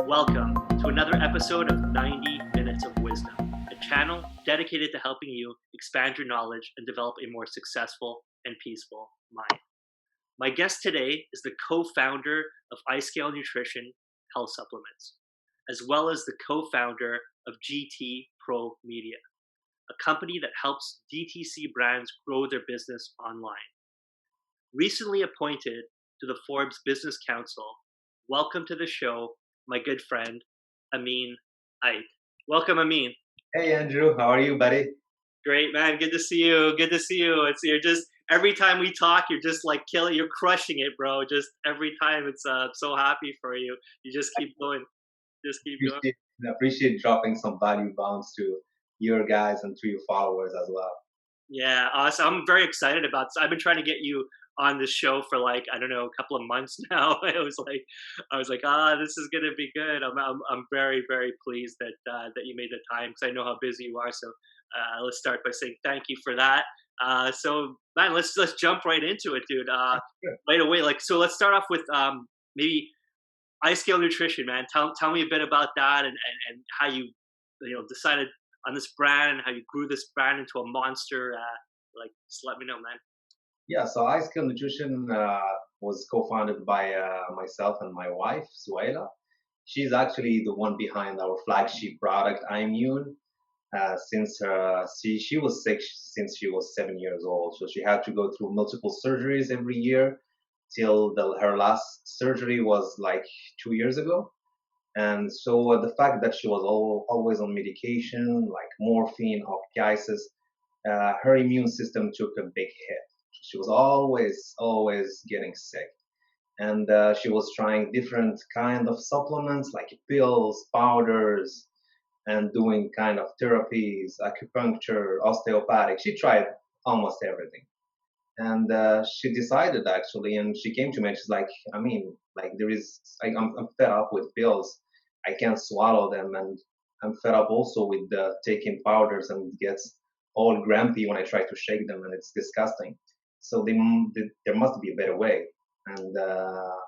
Welcome to another episode of 90 Minutes of Wisdom, a channel dedicated to helping you expand your knowledge and develop a more successful and peaceful mind. My guest today is the co-founder of iScale Nutrition Health Supplements, as well as the co-founder of GT Pro Media, a company that helps DTC brands grow their business online. Recently appointed to the Forbes Business Council, welcome to the show, my good friend, Amine Ait. Welcome, Amine. Hey, Andrew. How are you, buddy? Great, man. Good to see you. Good to see you. You're just, every time we talk, you're just like killing, you're crushing it, bro. Just every time it's so happy for you. You just keep going. Just keep going. I appreciate dropping some value bombs to your guys and to your followers as well. Yeah, awesome. I'm very excited about this. I've been trying to get you on this show for like, I don't know, a couple of months now. I was like, this is gonna be good. I'm very, very pleased that that you made the time because I know how busy you are. So let's start by saying thank you for that. So man, let's jump right into it, dude. Right away. So let's start off with maybe iScale Nutrition, man. Tell me a bit about that and how you decided on this brand, how you grew this brand into a monster. Just let me know, man. Yeah, so iScale Nutrition was co-founded by myself and my wife, Suela. She's actually the one behind our flagship product, Immune. Since she was sick since she was 7 years old, so she had to go through multiple surgeries every year till her last surgery was like 2 years ago. And so the fact that she was always on medication like morphine, opioids, her immune system took a big hit. She was always getting sick, and she was trying different kind of supplements like pills, powders, and doing kind of therapies, acupuncture, osteopathic. She tried almost everything, and she decided actually, and she came to me. And she's like, I mean, like I'm fed up with pills. I can't swallow them, and I'm fed up also with taking powders, and it gets all grumpy when I try to shake them, and it's disgusting. So there must be a better way. And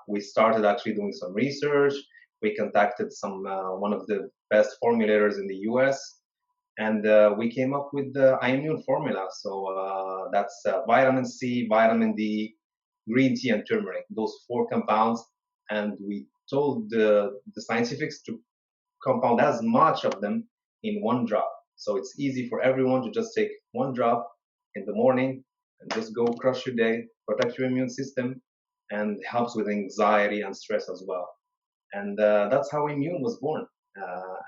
we started actually doing some research. We contacted one of the best formulators in the US, and we came up with the immune formula. So that's vitamin C, vitamin D, green tea, and turmeric, those 4 compounds. And we told the scientifics to compound as much of them in 1 drop. So it's easy for everyone to just take 1 drop in the morning and just go crush your day, protect your immune system, and helps with anxiety and stress as well. And that's how Immune was born.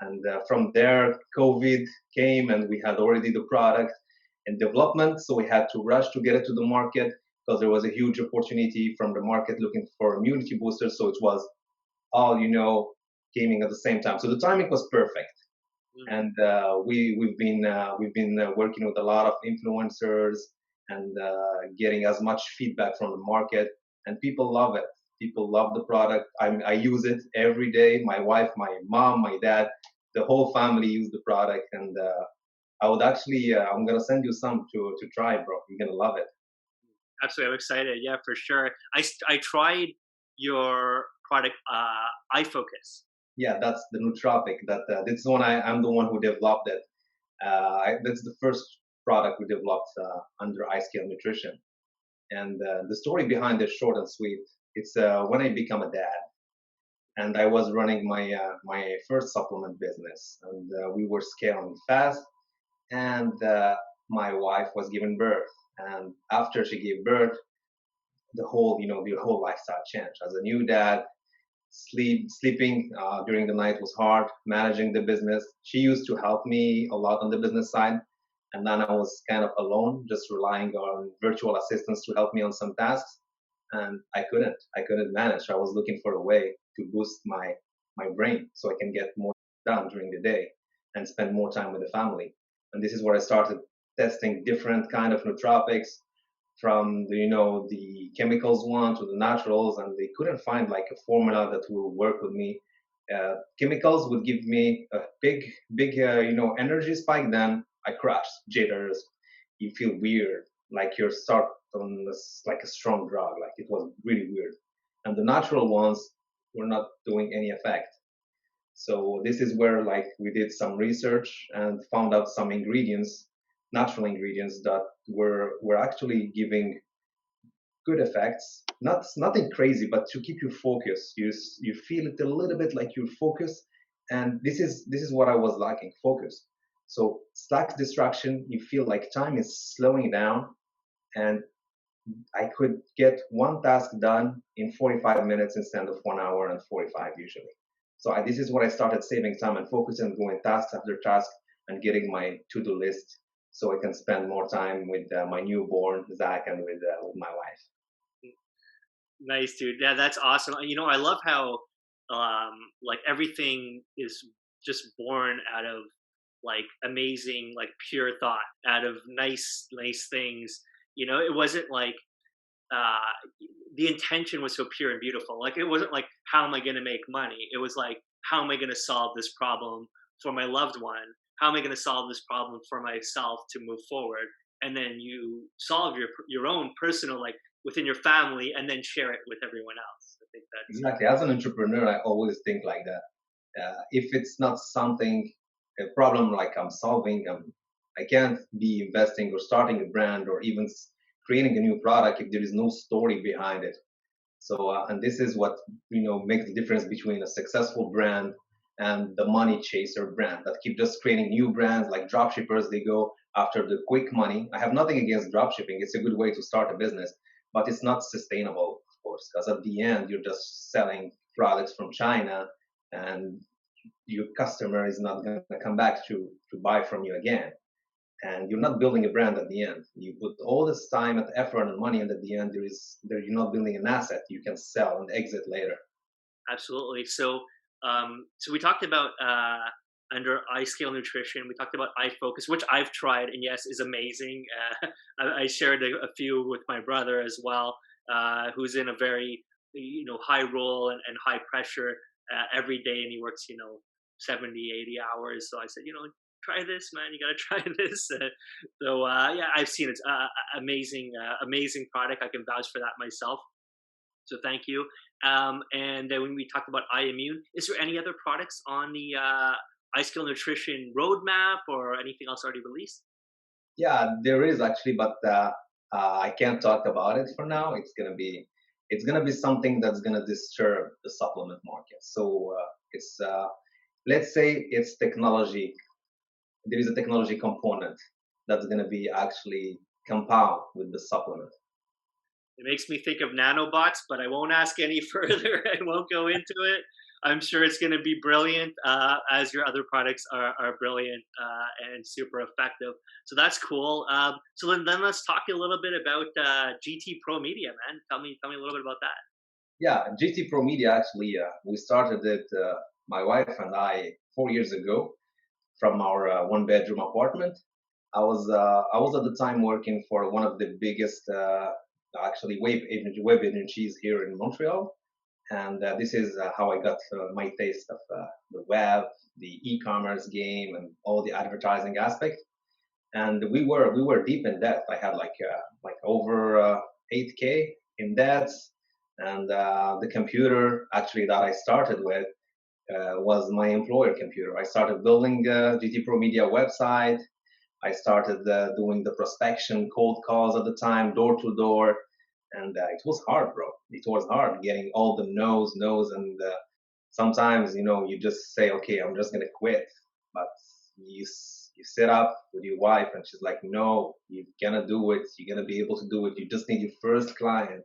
And from there, COVID came, and we had already the product in development, so we had to rush to get it to the market because there was a huge opportunity from the market looking for immunity boosters. So it was all gaming at the same time. So the timing was perfect. And we've been working with a lot of influencers and getting as much feedback from the market, and people love it. People love the product. I use it every day. My wife, my mom, my dad, the whole family use the product, and I would actually I'm gonna send you some to try, bro. You're gonna love it. Absolutely, I'm excited. Yeah, for sure. I tried your product, iFocus. Yeah, that's the nootropic. That's the one I'm the one who developed it. That's the first product we developed under iScale Nutrition. And the story behind it, short and sweet. It's when I become a dad, and I was running my first supplement business, and we were scaling fast, and my wife was giving birth, and after she gave birth, the whole lifestyle changed. As a new dad, sleeping during the night was hard. Managing the business, she used to help me a lot on the business side, and then I was kind of alone, just relying on virtual assistants to help me on some tasks, and I couldn't manage. I was looking for a way to boost my brain so I can get more done during the day and spend more time with the family. And this is where I started testing different kind of nootropics, from the chemicals one to the naturals, and they couldn't find like a formula that will work with me. Chemicals would give me a big energy spike, then I crash, jitters, you feel weird, like you're stuck on this like a strong drug, like it was really weird. And the natural ones were not doing any effect. So this is where like we did some research and found out some ingredients, natural ingredients that were actually giving good effects. Not nothing crazy, but to keep you focused. You feel it a little bit like you're focused, and this is what I was lacking, focus. So slack distraction, you feel like time is slowing down, and I could get one task done in 45 minutes instead of 1 hour and 45 usually. So this is what I started saving time and focusing, doing task after task and getting my to-do list so I can spend more time with my newborn Zach and with my wife. Nice, dude. Yeah, that's awesome. I love how like everything is just born out of like amazing, like pure thought, out of nice things. It wasn't like uh the intention was so pure and beautiful. Like it wasn't like how am I going to make money? It was like how am I going to solve this problem for my loved one? How am I going to solve this problem for myself to move forward? And then you solve your own personal, like within your family, and then share it with everyone else. I think that's Exactly. As an entrepreneur, I always think like that. If it's not something, a problem like I'm solving, I can't be investing or starting a brand or even creating a new product if there is no story behind it. So, and this is what makes the difference between a successful brand and the money chaser brand that keep just creating new brands like dropshippers. They go after the quick money. I have nothing against dropshipping; it's a good way to start a business, but it's not sustainable, of course, because at the end you're just selling products from China, and your customer is not going to come back to buy from you again, and you're not building a brand at the end. You put all this time and effort and money, and at the end you're not building an asset you can sell and exit later. absolutely. So we talked about under iScale Nutrition. We talked about iFocus, which I've tried, and yes, is amazing. I shared a few with my brother as well, who's in a very high role and high pressure every day, and he works 70, 80 hours. So I said, try this, man. You got to try this. Yeah, I've seen it. Amazing product. I can vouch for that myself. So thank you. And then when we talked about immune, is there any other products on the iSkill Nutrition roadmap or anything else already released? Yeah, there is actually, but I can't talk about it for now. It's gonna be something that's gonna disturb the supplement market. So it's let's say it's technology. There is a technology component that's gonna be actually compound with the supplement. It makes me think of nanobots, but I won't ask any further. I won't go into it. I'm sure it's going to be brilliant, as your other products are brilliant and super effective. So that's cool. So then let's talk a little bit about GT Pro Media, man. Tell me a little bit about that. Yeah, GT Pro Media actually, we started it, my wife and I, 4 years ago from our one-bedroom apartment. I was at the time working for one of the biggest actually web agencies here in Montreal, and this is how I got my taste of the web, the e-commerce game, and all the advertising aspect. And we were deep in debt. I had like over 8K in debt, and the computer actually that I started with was my employer computer. I started building GT Pro Media website. I started doing the prospection, cold calls at the time, door to door, and it was hard, bro. It was hard getting all the no's, and sometimes you just say, okay, I'm just gonna quit, but you sit up with your wife, and she's like, no, you're gonna do it. You're gonna be able to do it. You just need your first client.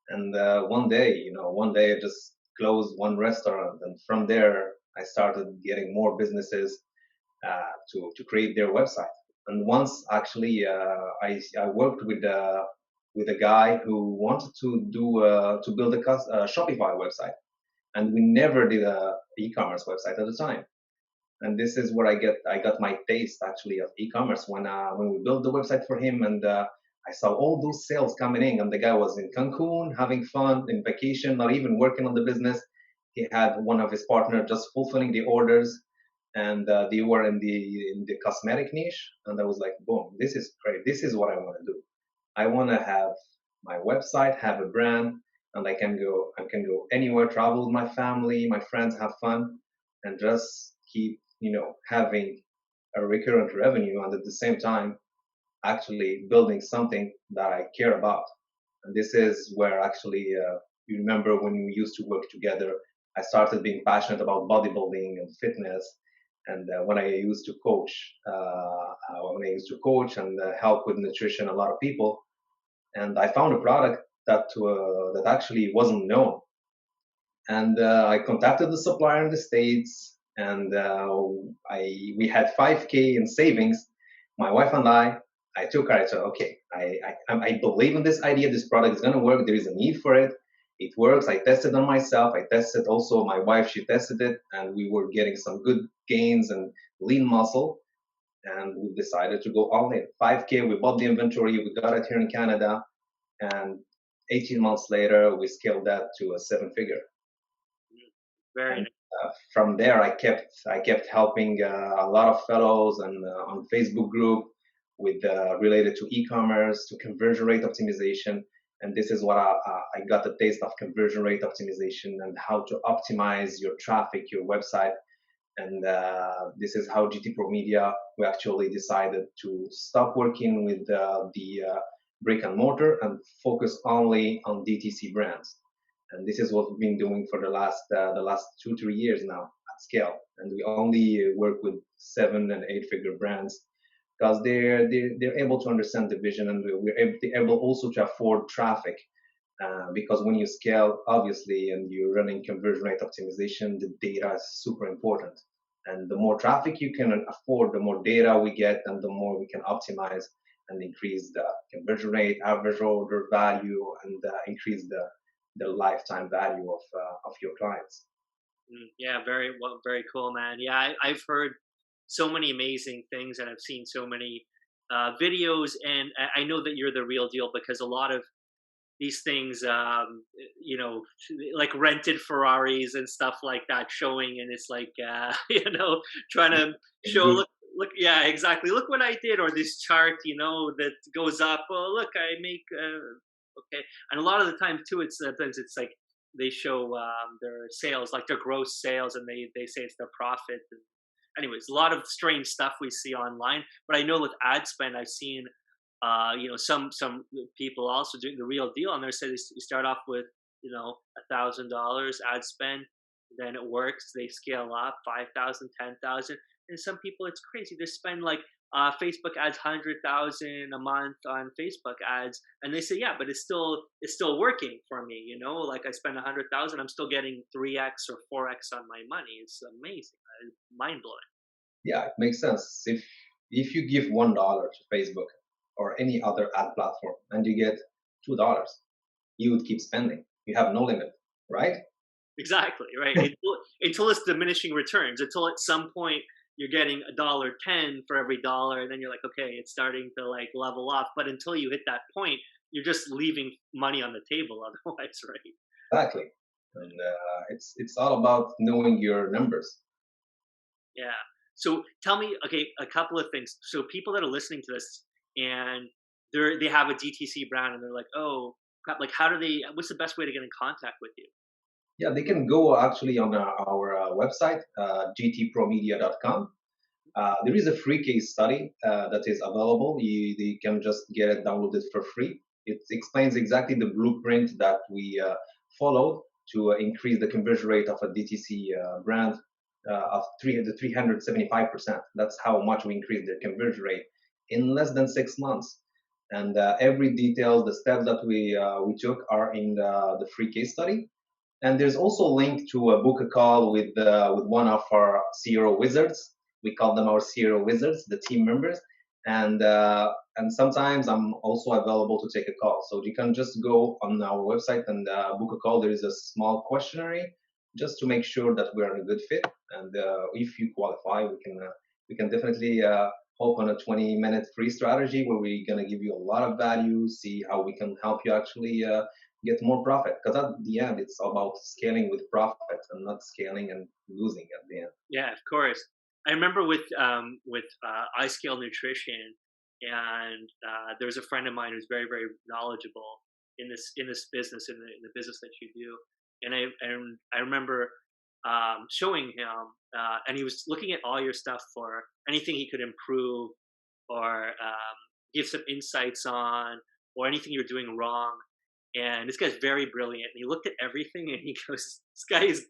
And one day I just closed one restaurant, and from there I started getting more businesses to create their website. And once actually, I worked with a guy who wanted to build a Shopify website, and we never did a e-commerce website at the time. And this is where I got my taste actually of e-commerce when we built the website for him, and I saw all those sales coming in, and the guy was in Cancun having fun in vacation, not even working on the business. He had one of his partners just fulfilling the orders, and they were in the cosmetic niche, and I was like, boom, this is great. This is what I want to do. I want to have my website, have a brand, and I can go anywhere, travel with my family, my friends, have fun. and just keep, having a recurrent revenue, and at the same time actually building something that I care about. And this is where actually, you remember when we used to work together, I started being passionate about bodybuilding and fitness. And when I used to coach and help with nutrition, a lot of people, and I found a product that actually wasn't known. And I contacted the supplier in the States, and we had 5K in savings. My wife and I took her. I said, okay, I believe in this idea. This product is going to work. There is a need for it. It works. I tested on myself. I tested also my wife. She tested it, and we were getting some good gains and lean muscle. And we decided to go all in. 5K. We bought the inventory. We got it here in Canada, and 18 months later, we scaled that to a seven-figure. Very And from there, I kept helping a lot of fellows and on Facebook group with related to e-commerce, to conversion rate optimization. And this is what I got the taste of conversion rate optimization and how to optimize your traffic, your website. And this is how GT Pro Media, we actually decided to stop working with the brick and mortar and focus only on DTC brands. And this is what we've been doing for the last 2-3 years now at scale. And we only work with 7 and 8-figure brands because they're able to understand the vision, and they're able also to afford traffic. Because when you scale, obviously, and you're running conversion rate optimization, the data is super important. And the more traffic you can afford, the more data we get, and the more we can optimize and increase the conversion rate, average order value, and increase the lifetime value of your clients. Yeah, very well, very cool, man. Yeah, I've heard so many amazing things, and I've seen so many videos, and I know that you're the real deal because a lot of these things, like rented Ferraris and stuff like that, showing, and it's like, trying to show, Good. look, yeah, exactly. Look what I did, or this chart, that goes up. Oh, look, I make, okay. And a lot of the time too, sometimes it's like they show their sales, like their gross sales, and they say it's their profit. And anyways, a lot of strange stuff we see online. But I know with ad spend, I've seen some people also doing the real deal, and they say you start off with $1,000 ad spend, then it works, they scale up 5,000, 10,000, and some people it's crazy, they spend like Facebook ads 100,000 a month on Facebook ads, and they say, yeah, but it's still working for me, like I spend 100,000, I'm still getting 3x or 4x on my money. It's amazing, mind blowing. Yeah, it makes sense. If you give $1 to Facebook or any other ad platform and you get $2, you would keep spending. You have no limit, right? Exactly, right. Until it's diminishing returns, until at some point you're getting $1.10 for every dollar, and then you're like, okay, it's starting to like level off. But until you hit that point, you're just leaving money on the table otherwise, right? Exactly. And it's all about knowing your numbers. Yeah. So tell me, okay, a couple of things. So people that are listening to this and they have a DTC brand and they're like, oh, crap, like how do they? What's the best way to get in contact with you? Yeah, they can go actually on our website, gtpromedia.com. There is a free case study that is available. They can just get it downloaded for free. It explains exactly the blueprint that we followed to increase the conversion rate of a DTC brand of 375%. That's how much we increased their conversion rate in less than 6 months. And every detail, the steps that we took are in the free case study. And there's also a link to book a call with one of our CRO wizards. We call them our CRO wizards, the team members. And sometimes I'm also available to take a call. So you can just go on our website and book a call. There is a small questionnaire just to make sure that we are a good fit. And if you qualify, we can definitely hope on a 20-minute free strategy where we're gonna give you a lot of value, see how we can help you actually get more profit. Because at the end, it's about scaling with profit and not scaling and losing at the end. Yeah, of course. I remember with iScale Nutrition, and there's a friend of mine who's very very knowledgeable in this business, in the business that you do, and I remember showing him, and he was looking at all your stuff for anything he could improve or give some insights on, or anything you're doing wrong. And this guy's very brilliant. And he looked at everything and he goes, this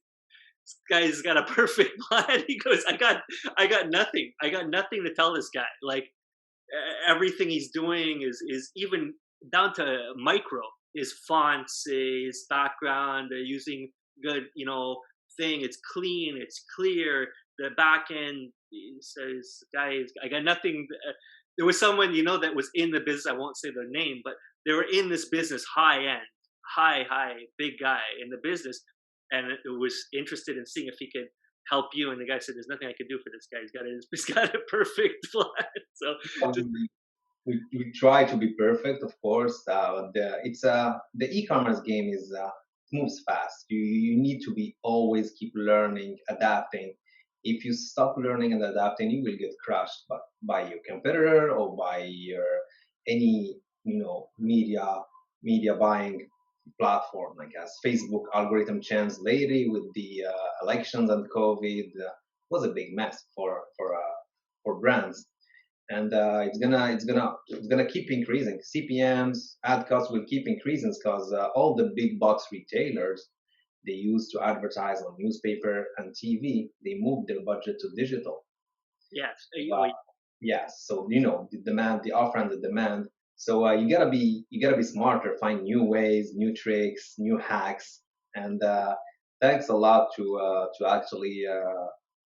guy's got a perfect plan." He goes, I got nothing. I got nothing to tell this guy. Like everything he's doing is even down to micro. His fonts, his background, using good, thing. It's clean, it's clear. The back end, he says, "Guys, I got nothing." There was someone that was in the business. I won't say their name, but they were in this business, high end, high, big guy in the business, and it was interested in seeing if he could help you. And the guy said, "There's nothing I could do for this guy. He's got a perfect plan." So just We try to be perfect, of course. The e-commerce game is moves fast. You need to be always keep learning, adapting. If you stop learning and adapting, you will get crushed by your competitor or by your any media buying platform. I guess Facebook algorithm change lately with the elections and COVID was a big mess for brands, and it's gonna keep increasing. CPMs, ad costs will keep increasing because all the big box retailers they used to advertise on newspaper and TV, they moved their budget to digital. yes, Uh, yes, so the demand, the offer and the demand. So you gotta be smarter, find new ways, new tricks, new hacks, and thanks a lot to actually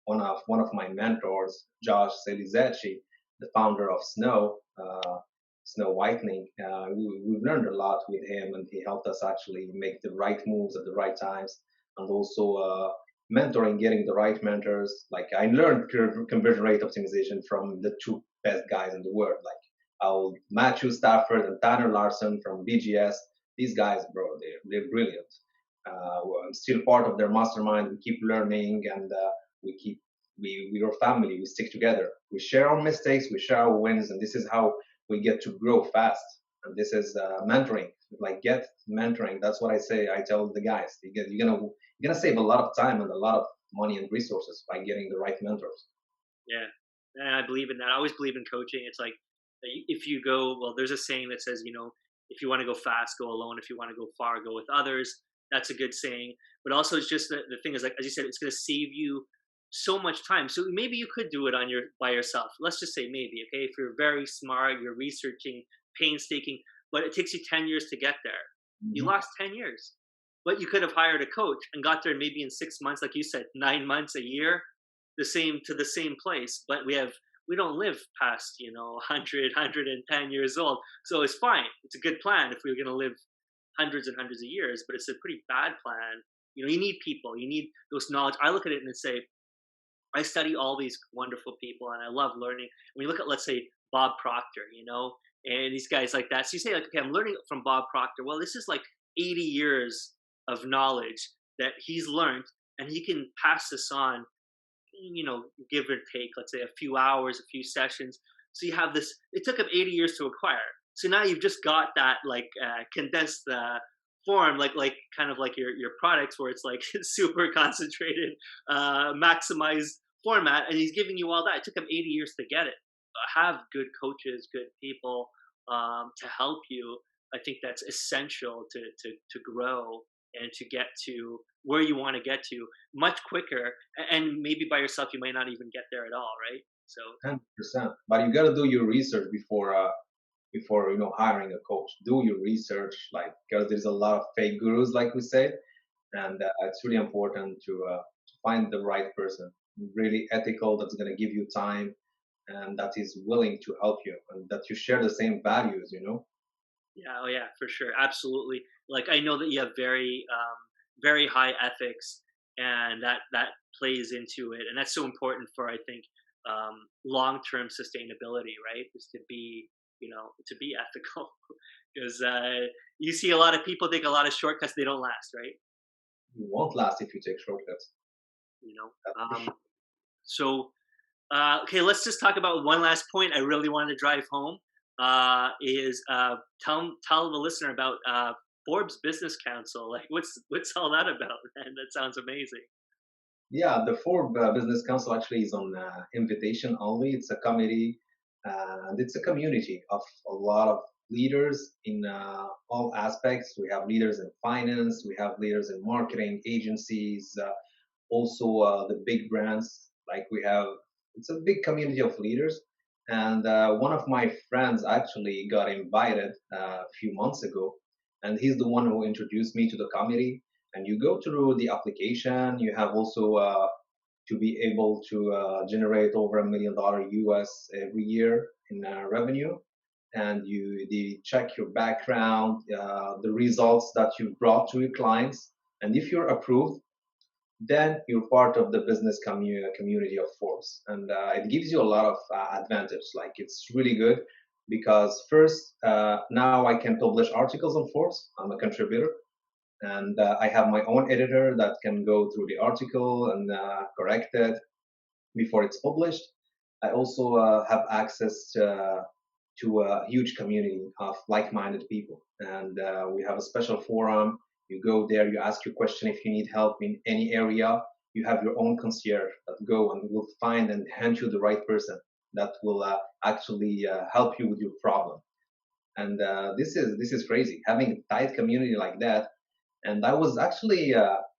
one of my mentors, Josh Selizacci, the founder of Snow Whitening. We've learned a lot with him, and he helped us actually make the right moves at the right times, and also mentoring, getting the right mentors. Like I learned conversion rate optimization from the two best guys in the world, like Matthew Stafford and Tanner Larson from BGS. These guys, bro, they're brilliant. I'm still part of their mastermind. We keep learning, and we keep we're family. We stick together. We share our mistakes. We share our wins, and this is how we get to grow fast. And this is mentoring. Like get mentoring. That's what I say. I tell the guys. You're gonna save a lot of time and a lot of money and resources by getting the right mentors. yeah. And I believe in that. I always believe in coaching. It's like if you go, well, there's a saying that says, if you want to go fast, go alone. If you want to go far, go with others. That's a good saying. But also, it's just the thing is, like as you said, it's going to save you so much time. So maybe you could do it by yourself. Let's just say maybe, okay, if you're very smart, you're researching, painstaking, but it takes you 10 years to get there. You Mhm. lost 10 years. But you could have hired a coach and got there maybe in 6 months, like you said, 9 months, a year, the same place. But we don't live past 100 years old, so it's fine. It's a good plan if we're going to live hundreds and hundreds of years, but it's a pretty bad plan. You need people, you need those knowledge. I look at it and say, I study all these wonderful people and I love learning. When you look at, let's say, Bob Proctor, and these guys like that. So you say, like, okay, I'm learning from Bob Proctor. Well, this is like 80 years of knowledge that he's learned, and he can pass this on, give or take, let's say a few hours, a few sessions. So you have this, it took him 80 years to acquire. So now you've just got that like condensed form, like kind of like your products where it's like super concentrated, maximized format, and he's giving you all that. It took him 80 years to get it. Have good coaches, good people to help you. I think that's essential to grow and to get to where you want to get to much quicker. And maybe by yourself, you might not even get there at all, right? So 100%. But you gotta do your research before hiring a coach. Do your research, like because there's a lot of fake gurus, like we say, and it's really important to find the right person, really ethical, that's gonna give you time, and that is willing to help you, and that you share the same values. yeah, oh yeah, for sure, absolutely. Like I know that you have very high ethics, and that plays into it, and that's so important for, I think, long term sustainability, right? Is to be ethical, because you see a lot of people take a lot of shortcuts, they don't last, right? You won't last if you take shortcuts. You know. That's for sure. So okay, let's just talk about one last point I really wanted to drive home. Is tell the listener about Forbes Business Council. Like, what's all that about? And that sounds amazing. Yeah, the Forbes Business Council actually is on invitation only. It's a committee and it's a community of a lot of leaders in all aspects. We have leaders in finance, we have leaders in marketing, agencies, also the big brands. Like we have, it's a big community of leaders. And one of my friends actually got invited a few months ago, and he's the one who introduced me to the committee. And you go through the application. You have also to be able to generate over $1 million US every year in revenue. And they check your background, the results that you've brought to your clients. And if you're approved, then you're part of the business community of Forbes. And it gives you a lot of advantage. Like it's really good because first, now I can publish articles on Forbes. I'm a contributor and I have my own editor that can go through the article and correct it before it's published. I also have access to a huge community of like-minded people, and we have a special forum. You go there, you ask your question if you need help in any area. You have your own concierge that go and will find and hand you the right person that will actually help you with your problem. And this is crazy having a tight community like that. And I was actually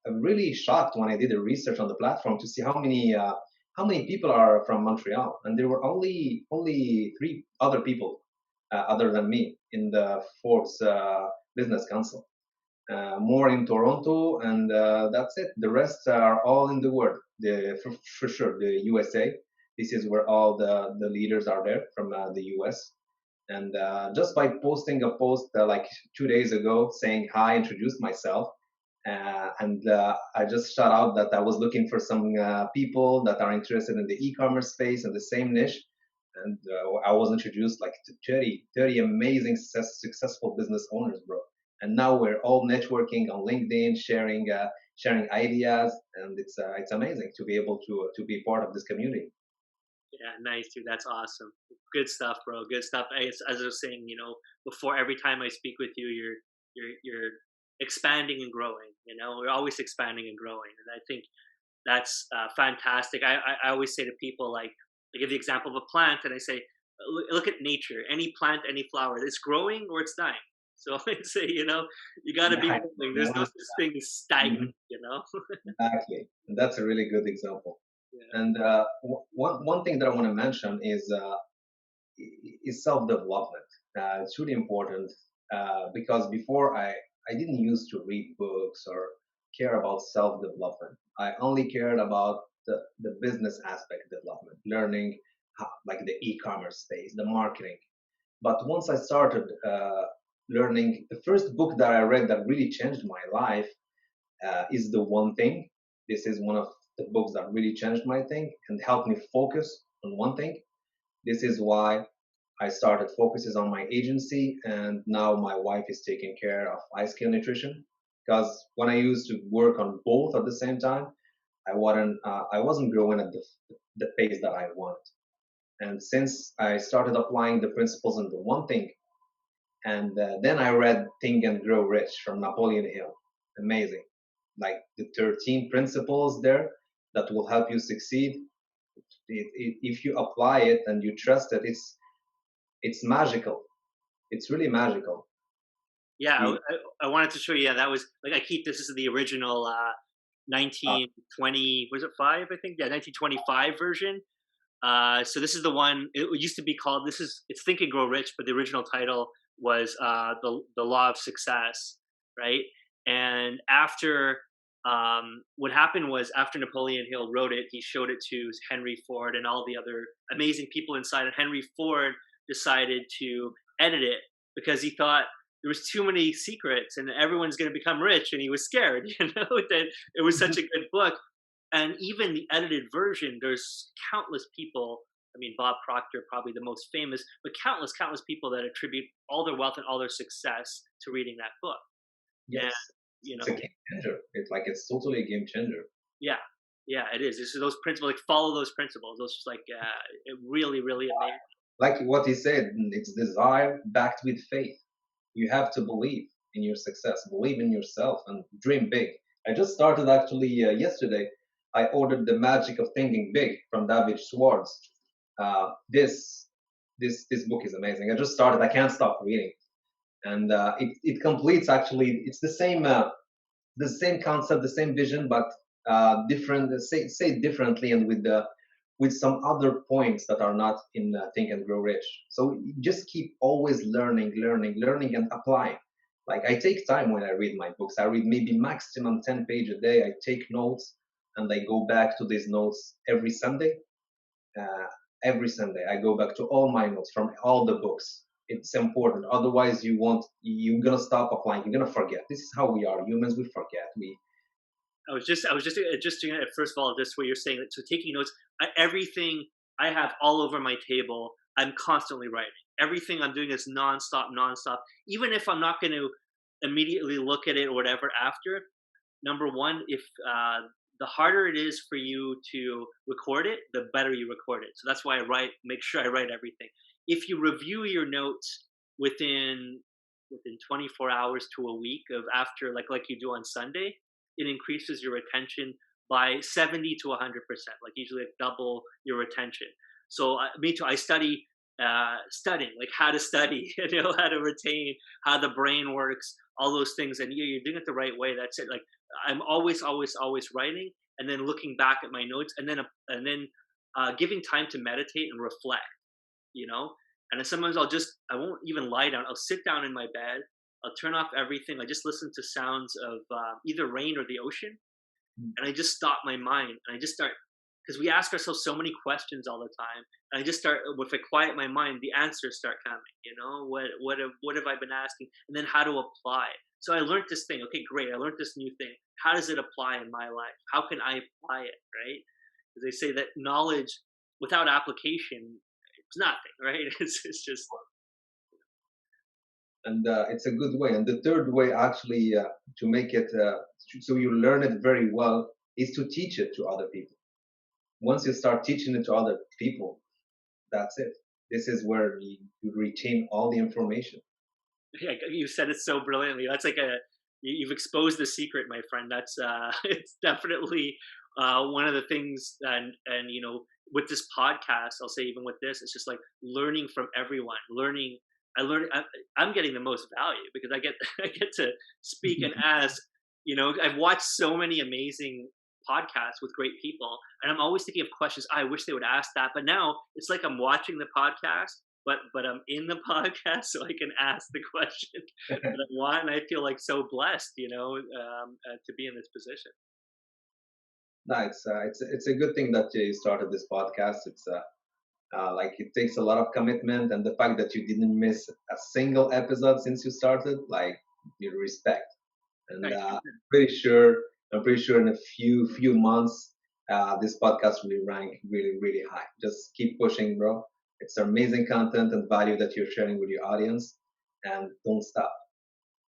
really shocked when I did the research on the platform to see how many people are from Montreal, and there were only three other people other than me in the Forbes Business Council. More in Toronto, and that's it. The rest are all in the world. For sure, the USA. This is where all the leaders are there from the US. And just by posting a post like 2 days ago saying hi, introduced myself, and I just shout out that I was looking for some people that are interested in the e-commerce space and the same niche. And I was introduced like to 30 amazing successful business owners, bro. And now we're all networking on LinkedIn, sharing ideas, and it's amazing to be able to be part of this community. Yeah, nice, dude. That's awesome. Good stuff, bro. Good stuff. As I was saying, before, every time I speak with you, you're expanding and growing. We're always expanding and growing, and I think that's fantastic. I always say to people, like, I give the example of a plant, and I say, look at nature. Any plant, any flower, it's growing or it's dying. So I say, you got to be Yeah, moving. There's no such thing as stagnant. mhm, exactly. And that's a really good example. Yeah. And one thing that I want to mention is self development. It's really important because before I didn't used to read books or care about self development. I only cared about the business aspect development, learning how, like the e-commerce space, the marketing. But once I started learning, the first book that I read that really changed my life is The One Thing. This is one of the books that really changed my thing and helped me focus on one thing. This is why I started focuses on my agency, and now my wife is taking care of iScale Nutrition. Because when I used to work on both at the same time, I wasn't growing at the pace that I want. And since I started applying the principles in the one thing, and then I read Think and Grow Rich from Napoleon Hill. Amazing, like the 13 principles there that will help you succeed. If you apply it and you trust it, it's magical. It's really magical. Yeah, You, I wanted to show you. Yeah, that was like, I keep this. This is the original uh, 1920. Was it five? I think, yeah, 1925 version. So this is the one. It used to be called. It's Think and Grow Rich, but the original title was the Law of Success, right? And after what happened was, after Napoleon Hill wrote it, he showed it to Henry Ford and all the other amazing people inside. And Henry Ford decided to edit it because he thought there was too many secrets and everyone's going to become rich, and he was scared, that it was such a good book. And even the edited version, there's countless people. I mean, Bob Proctor, probably the most famous, but countless people that attribute all their wealth and all their success to reading that book. And yes, you it's a know, game changer. It's totally a game changer. yeah, yeah, it is. This is those principles, like, follow those principles. Those, like, it really, really amazing. Like what he said, it's desire backed with faith. You have to believe in your success, believe in yourself, and dream big. I just started actually yesterday. I ordered The Magic of Thinking Big from David Schwartz. This book is amazing. I just started. I can't stop reading, and it completes, actually. It's the same concept, the same vision, but different. Say differently, and with some other points that are not in Think and Grow Rich. So you just keep always learning, and applying. Like, I take time when I read my books. I read maybe maximum 10 pages a day. I take notes, and I go back to these notes every Sunday. Uh, every Sunday, I go back to all my notes from all the books. It's important. Otherwise, you're gonna stop applying. You're gonna forget. This is how we are humans. We forget. I was just doing it. First of all, this way you're saying that. So taking notes, everything I have all over my table, I'm constantly writing. Everything I'm doing is nonstop. Even if I'm not going to immediately look at it or whatever after. Number one, if the harder it is for you to record it, the better you record it. So that's why make sure I write everything. If you review your notes within 24 hours to a week of after, like you do on Sunday, it increases your retention by 70 to 100%, like usually like double your retention. So me too. I studying, like how to study, how to retain, how the brain works, all those things. And you're doing it the right way. That's it. Like, I'm always writing, and then looking back at my notes, and then giving time to meditate and reflect. And then sometimes I won't even lie down. I'll sit down in my bed. I'll turn off everything. I just listen to sounds of either rain or the ocean, and I just stop my mind, and I just start, because we ask ourselves so many questions all the time, and I just start, if I quiet my mind, the answers start coming. What have I been asking, and then how to apply. So I learned this thing. Okay, great. I learned this new thing. How does it apply in my life? How can I apply it, right? Because they say that knowledge without application, it's nothing, right? It's just. And it's a good way. And the third way, actually, to make it so you learn it very well, is to teach it to other people. Once you start teaching it to other people, that's it. This is where you retain all the information. Yeah, you said it so brilliantly. That's like you've exposed the secret, my friend. That's it's definitely one of the things. And with this podcast, I'll say, even with this, it's just like learning from everyone. I'm getting the most value because I get to speak and ask. I've watched so many amazing podcasts with great people, and I'm always thinking of questions. I wish they would ask that, but now it's like I'm watching the podcast, but I'm in the podcast, so I can ask the question that I want, and I feel like so blessed, to be in this position. No, it's a good thing that you started this podcast. It's like, it takes a lot of commitment, and the fact that you didn't miss a single episode since you started, like, your respect. And I'm pretty sure in a few months, this podcast will rank really, really high. Just keep pushing, bro. It's amazing content and value that you're sharing with your audience, and don't stop.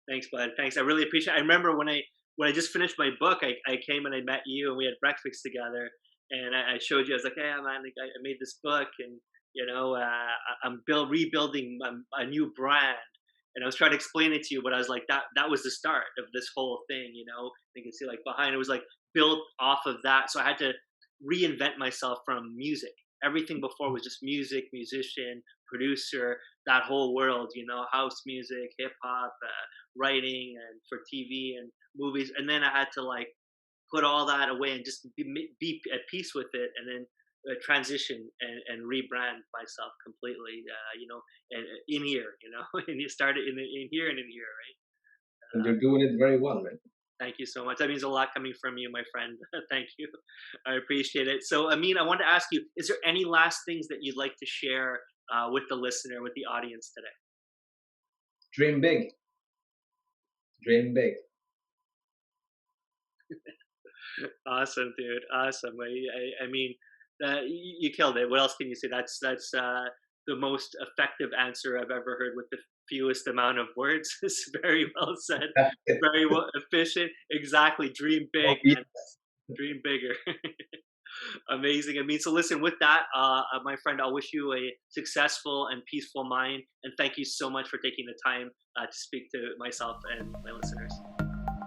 Thanks, bud. Thanks. I really appreciate it. I remember when I just finished my book, I came and I met you, and we had breakfast together. And I showed you. I was like, "Hey, man, I made this book, and I'm rebuilding a new brand." And I was trying to explain it to you, but I was like, that was the start of this whole thing. You can see, like, behind it was like built off of that. So I had to reinvent myself from music. Everything before was just music, musician, producer, that whole world. House music, hip hop, writing, and for TV and movies. And then I had to, like, put all that away and just be at peace with it, and then transition and rebrand myself completely, and in here, and you started in here and in here, right? And you're doing it very well, man. Thank you so much. That means a lot coming from you, my friend. Thank you. I appreciate it. So, Amine, I wanted to ask you, is there any last things that you'd like to share with the listener, with the audience today? Dream big. Dream big. Awesome, dude. Awesome. I mean, you killed it. What else can you say? That's the most effective answer I've ever heard, with the fewest amount of words. It's very well said. Very well, efficient. Exactly. Dream big. Oh, yes. Dream bigger. Amazing. I mean, so listen, with that, my friend, I'll wish you a successful and peaceful mind. And thank you so much for taking the time to speak to myself and my listeners.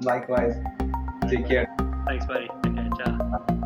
Likewise. Take care. Thanks, buddy. Okay, ciao.